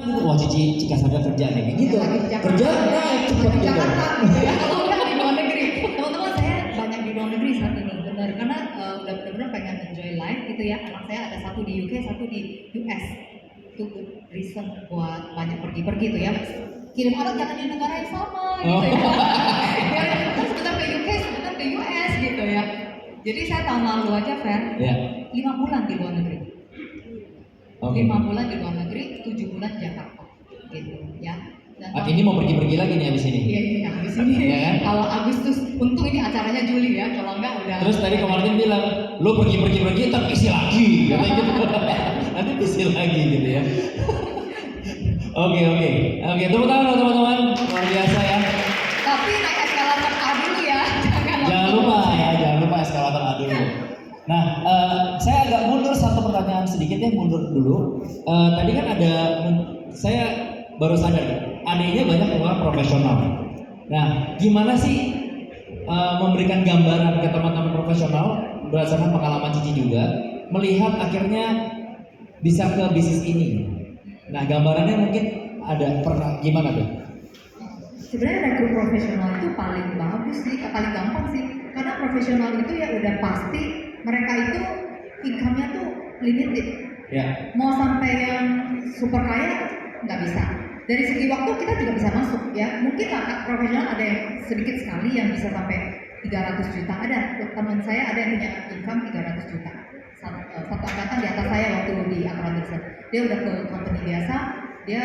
gitu, wah Cici jika sadar kerja nih gitu. Kerja naik cepet gitu. Jakarta gitu ya. Kalau enggak di luar negeri. Teman-teman saya banyak di luar negeri saat ini, benar karena udah benar-benar pengen enjoy life gitu ya. Anak saya ada satu di UK, satu di US. Itu good reason buat banyak pergi-pergi tuh ya. Kirim orang jangan di negara yang sama gitu ya. Biar sebentar ke UK, sebentar ke US gitu ya. Jadi saya tahun lalu aja Fer, Ya. 5 bulan di luar negeri. Oke. 5 bulan di luar negeri, 7 bulan di Jakarta gitu ya. Dan Ini mau pergi-pergi lagi nih abis ini. Iya, habis ini. Ya kan? Kalau Agustus, untung ini acaranya Juli ya, kalau enggak udah. Terus tadi kemarin bilang, lo pergi-pergi ntar PC lagi, katanya gitu. Nanti PC lagi gitu ya. Oke, tepuk tangan dong, teman-teman, luar biasa ya. Tapi naik eskalator A dulu ya, Jangan lupa eskalator A dulu. Nah, saya agak mundur satu pertanyaan sedikit ya, mundur dulu. Tadi kan ada, saya baru sadar, adanya banyak orang profesional. Nah, gimana sih memberikan gambaran ke teman-teman profesional berdasarkan pengalaman Cici juga, melihat akhirnya bisa ke bisnis ini. Nah, gambarannya mungkin ada pernah gimana tuh? sebenarnya rekrut profesional itu paling bagus sih, paling gampang sih. Karena profesional itu ya udah pasti mereka itu income-nya tuh limited. Ya. Mau sampai yang super kaya nggak bisa. Dari segi waktu kita juga bisa masuk ya. Mungkin lah profesional ada yang sedikit sekali yang bisa sampai 300 juta. Ada teman saya ada yang punya income 300 juta. Satu angkatan di atas saya waktu di Akademik. Dia udah ke company biasa, dia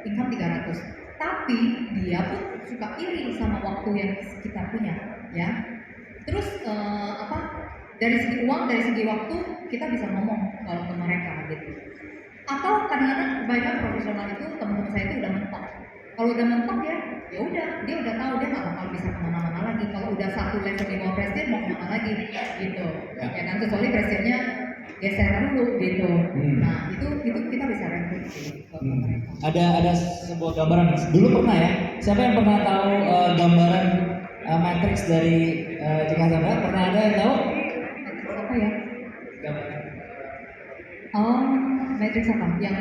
income 300. Tapi dia pun suka iri sama waktu yang kita punya ya. Terus dari segi uang, dari segi waktu kita bisa ngomong kalau ke mereka gitu. Atau kadang-kadang banyak profesional itu teman-teman saya itu udah mentok. Kalau udah mentok ya udah dia udah tahu dia nggak bakal bisa kemana-mana lagi. Kalau udah satu level di bawah presiden mau kemana lagi gitu. Ya kan kecuali presidennya geser dulu gitu. Nah itu kita bisa rekrut sih. Ada sebuah gambaran dulu pernah ya. Siapa yang pernah tahu gambaran matriks dari Cika Sandra? Pernah ada yang tahu? Matriks apa ya? Gambaran. Oh, matriks apa? Yang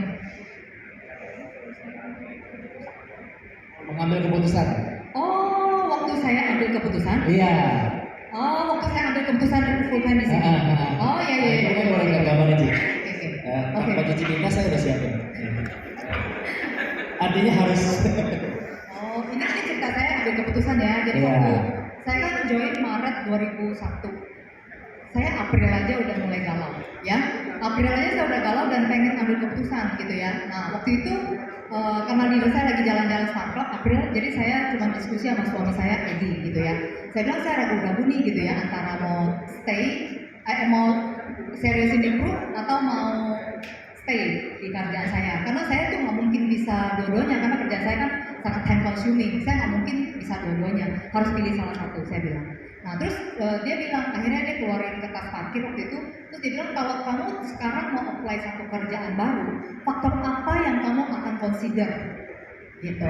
Mengambil keputusan. oh, waktu saya ambil keputusan. Iya. Oh, waktu saya ambil keputusan full time di sini. Oh iya. Itu kan boleh nggak gambarnya Ci? Oke. Tanpa Cici minta saya udah siapin. Artinya harus. Oh, ini cerita saya ambil keputusan ya. Jadi Iya. waktu saya kan join Maret 2001. Saya April aja udah mulai galau, ya. April aja saya udah galau dan pengen ambil keputusan gitu ya. Nah, waktu itu karena leader saya lagi jalan-jalan startup April, jadi saya cuma diskusi sama suami saya Edi gitu ya. Saya bilang saya ragu-ragu nih gitu ya antara mau mau seriusin improve atau mau stay di kerjaan saya. Karena saya tuh nggak mungkin bisa dua-duanya karena kerjaan saya kan sangat time consuming. Saya nggak mungkin bisa dua-duanya, harus pilih salah satu saya bilang. Nah terus dia bilang, akhirnya dia keluarin kertas parkir waktu itu, terus dia bilang kalau kamu sekarang mau apply satu kerjaan baru, faktor apa yang kamu akan consider? Gitu.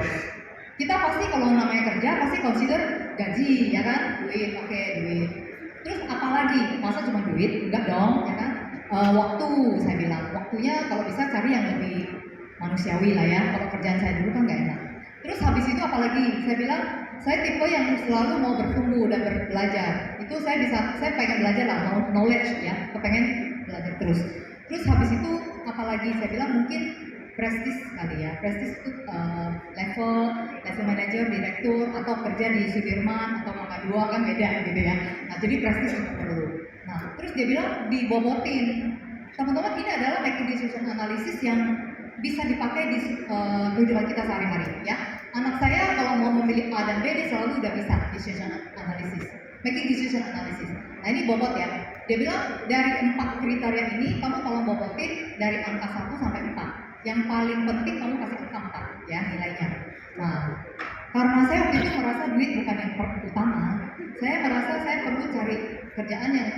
Kita pasti kalau namanya kerja pasti consider gaji, ya kan? Duit, oke, duit. Terus apa lagi? Masa cuma duit? Enggak dong, ya kan? Waktu, saya bilang. Waktunya kalau bisa cari yang lebih manusiawi lah ya. Kalau kerjaan saya dulu kan nggak enak. Terus habis itu apalagi? Saya bilang, saya tipe yang selalu mau bertumbuh dan belajar. Itu saya pengen belajar lah, mau knowledge ya, kepengen belajar terus. Terus habis itu apalagi? Saya bilang mungkin prestis kali ya. Prestis itu level manager, direktur, atau kerja di Sudirman atau Mangga 2 kan beda gitu ya. Nah jadi prestis itu perlu. Nah terus dia bilang dibobotin. Teman-teman ini adalah making decision analysis yang bisa dipakai di kehidupan kita sehari-hari ya. Anak saya kalau mau memilih A dan B dia selalu udah bisa decision analysis, making decision analysis. Nah ini bobot ya. Dia bilang dari 4 kriteria ini kamu tolong bobotin dari angka 1 sampai 4. Yang paling penting kamu kasih angka 4 ya nilainya. Nah karena saya waktu itu merasa duit bukan yang utama, saya merasa saya perlu cari kerjaan yang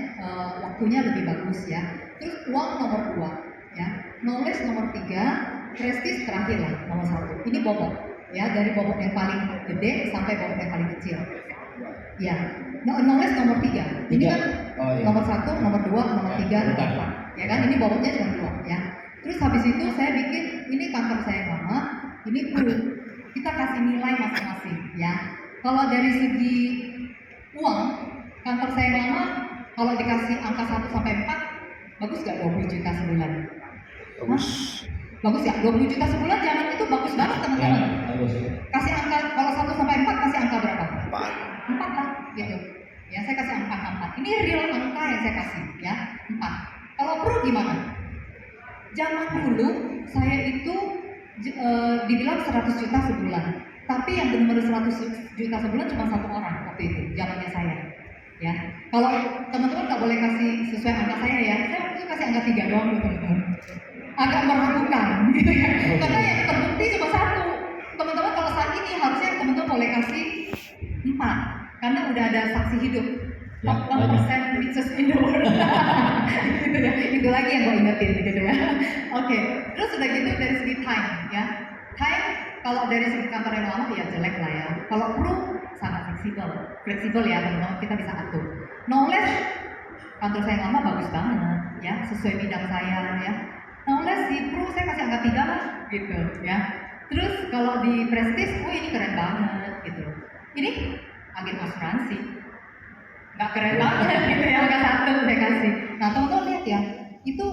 waktunya lebih bagus ya. Terus uang nomor 2 ya, knowledge nomor 3, prestis terakhir lah nomor 1. Ini bobot ya, dari bobot yang paling gede sampai bobot yang paling kecil. Ya, knowledge nomor 3. Ini kan nomor 1, nomor 2, nomor 3, nomor 4. Ya kan, ini bobotnya cuma 2 ya. Terus habis itu saya bikin, ini kantor saya yang lama, ini crew. Kita kasih nilai masing-masing ya. Kalau dari segi uang, kantor saya yang lama, kalau dikasih angka 1 sampai 4, bagus gak 20 juta sebulan? Bagus. Bagus ya, 20 juta sebulan jangan itu bagus banget Ya, teman-teman. bagus. Kasih angka, kalau 1 sampai 4 kasih angka berapa? 4. 4 lah, gitu. Ya, saya kasih angka 4. Ini real angka yang saya kasih, ya, 4. Kalau pro gimana? Zaman dulu, saya itu dibilang 100 juta sebulan. Tapi yang benar-benar 100 juta sebulan cuma 1 orang waktu itu, zamannya saya. Ya, kalau teman-teman nggak boleh kasih sesuai angka saya ya, saya waktu itu kasih angka 3 doang teman-teman. Agak meragukan, gitu ya. Karena yang terbukti cuma 1. Teman-teman kalau saat ini harusnya teman-teman boleh kasih 4, karena udah ada saksi hidup. Ya, Top 1% richest in the world. Gitu ya. Itu lagi yang gue ingetin gitu ya. Oke, terus udah gitu dari segi time ya. Time kalau dari segi kantor yang lama ya jelek lah ya. Kalau pro sangat fleksibel ya teman-teman, kita bisa atur. Knowledge kantor saya yang lama bagus banget ya, sesuai bidang saya ya. Knowledge di pro saya kasih angka 3 lah gitu ya. Terus kalau di prestige, oh ini keren banget gitu. Ini agen asuransi, nggak keren banget gitu ya, angka 1 saya kasih. Nah teman-teman lihat ya, itu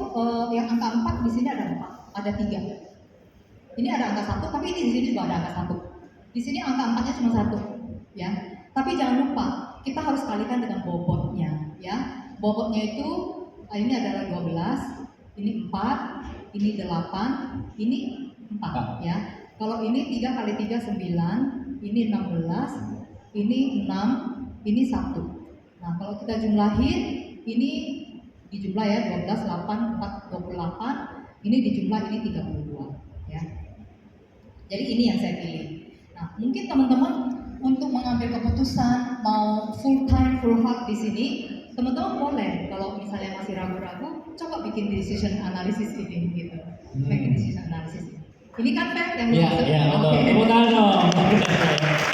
yang angka 4 di sini ada 4, ada 3. Ini ada angka 1, tapi ini di sini juga ada angka 1. Di sini angka 4-nya cuma 1, ya. Tapi jangan lupa, kita harus kalikan dengan bobotnya, ya. Bobotnya itu ini adalah 12, ini 4, ini 8, ini 4, ya. Kalau ini 3 kali 3 9, ini 16, ini 6, ini 1. Nah, kalau kita jumlahin, ini dijumlah ya 12, 8, 4, 28, ini dijumlah ini 32 ya. Jadi ini yang saya pilih. Nah, mungkin teman-teman untuk mengambil keputusan mau full time full heart di sini, teman-teman boleh kalau misalnya masih ragu-ragu, coba bikin decision analysis ini gitu. Bikin decision analysis. Ini kan fact yang Iya, iya, betul. Tepuk tangan dong.